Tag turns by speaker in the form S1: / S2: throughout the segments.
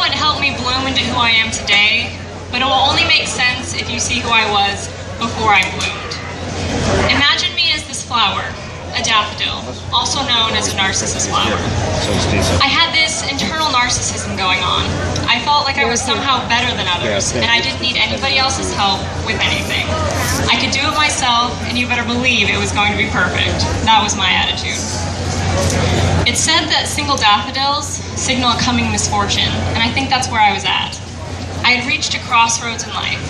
S1: what helped me bloom into who I am today, but it will only make sense if you see who I was before I bloomed. Imagine me as this flower, a daffodil, also known as a narcissus flower. I had this internal narcissism going on. I felt like I was somehow better than others, and I didn't need anybody else's help with anything. I could do it myself, and you better believe it was going to be perfect. That was my attitude. It's said that single daffodils signal a coming misfortune, and I think that's where I was at. I had reached a crossroads in life.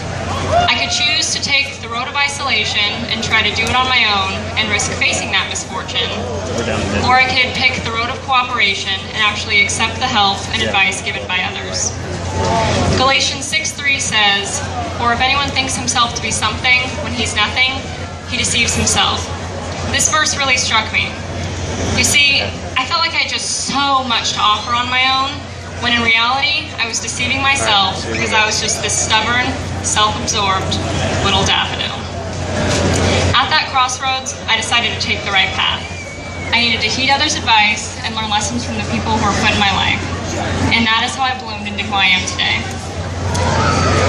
S1: I could choose to take the road of isolation and try to do it on my own and risk facing that misfortune, or I could pick the road of cooperation and actually accept the help and advice given by others. Galatians 6:3 says, "For if anyone thinks himself to be something when he's nothing, he deceives himself." This verse really struck me. You see, I felt like I had just so much to offer on my own, when in reality, I was deceiving myself because I was just this stubborn, self-absorbed little daffodil. At that crossroads, I decided to take the right path. I needed to heed others' advice and learn lessons from the people who were put in my life. And that is how I bloomed into who I am today.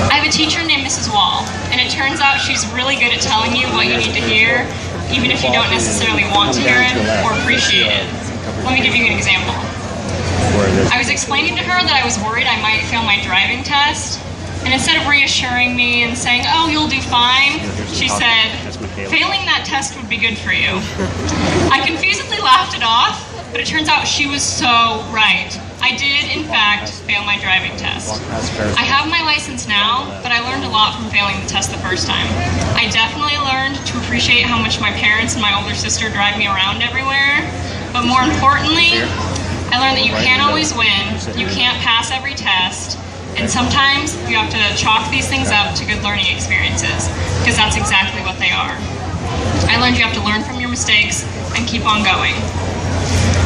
S1: I have a teacher named Mrs. Wall, and it turns out she's really good at telling you what you need to hear, even if you don't necessarily want to hear it or appreciate it. Let me give you an example. I was explaining to her that I was worried I might fail my driving test, and instead of reassuring me and saying, "Oh, you'll do fine," she said, "Failing that test would be good for you." I confusedly laughed it off, but it turns out she was so right. I did, in fact, fail my driving test. I have my license now, but I learned a lot from failing the test the first time. I definitely learned to appreciate how much my parents and my older sister drive me around everywhere, but more importantly, I learned that you can't always win, you can't pass every test, and sometimes you have to chalk these things up to good learning experiences, because that's exactly what they are. I learned you have to learn from your mistakes and keep on going.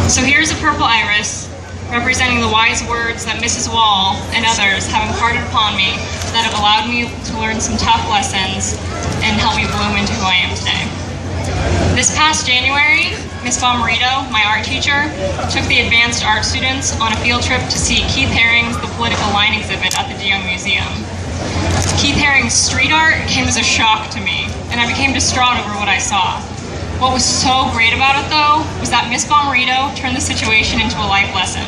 S1: So here's a purple iris, representing the wise words that Mrs. Wall and others have imparted upon me that have allowed me to learn some tough lessons and help me bloom into who I am today. This past January, Ms. Bomarito, my art teacher, took the advanced art students on a field trip to see Keith Haring's The Political Line exhibit at the de Young Museum. Keith Haring's street art came as a shock to me, and I became distraught over what I saw. What was so great about it, though, was that Ms. Bomarito turned the situation into a life lesson.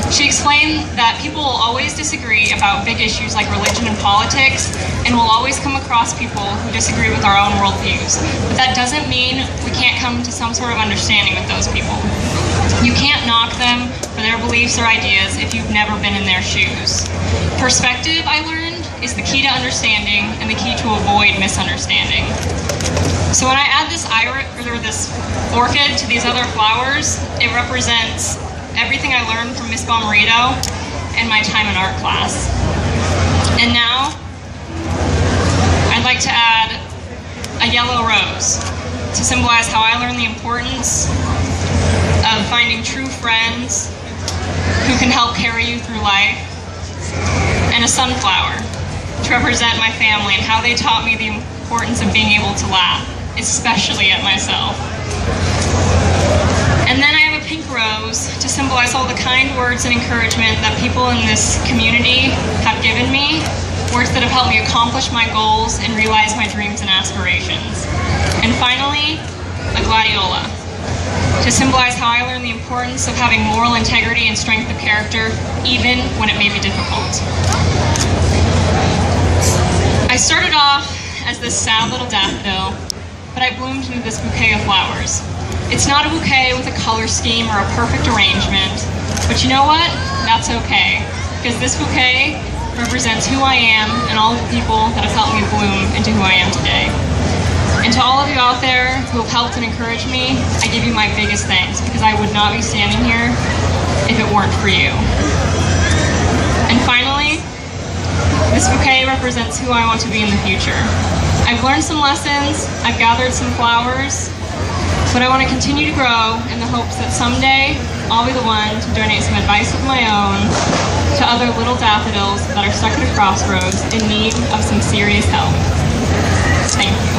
S1: She explained that people will always disagree about big issues like religion and politics, and will always come across people who disagree with our own worldviews. But that doesn't mean we can't come to some sort of understanding with those people. You can't knock them for their beliefs or ideas if you've never been in their shoes. Perspective, I learned, is the key to understanding and the key to avoid misunderstanding. So when I add this orchid to these other flowers, it represents everything I learned from Miss Bomarito and my time in art class. And now, I'd like to add a yellow rose to symbolize how I learned the importance of finding true friends who can help carry you through life, and a sunflower to represent my family and how they taught me the importance of being able to laugh, especially at myself. And then I have a pink rose to symbolize all the kind words and encouragement that people in this community have given me, words that have helped me accomplish my goals and realize my dreams and aspirations. And finally, a gladiola to symbolize how I learned the importance of having moral integrity and strength of character, even when it may be difficult. I started off as this sad little daffodil, but I bloomed into this bouquet of flowers. It's not a bouquet with a color scheme or a perfect arrangement, but you know what? That's okay, because this bouquet represents who I am and all the people that have helped me bloom into who I am today. And to all of you out there who have helped and encouraged me, I give you my biggest thanks, because I would not be standing here if it weren't for you. And finally, this bouquet represents who I want to be in the future. I've learned some lessons, I've gathered some flowers, but I want to continue to grow in the hopes that someday I'll be the one to donate some advice of my own to other little daffodils that are stuck at a crossroads in need of some serious help. Thank you.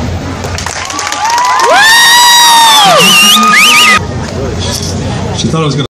S2: She thought it was going to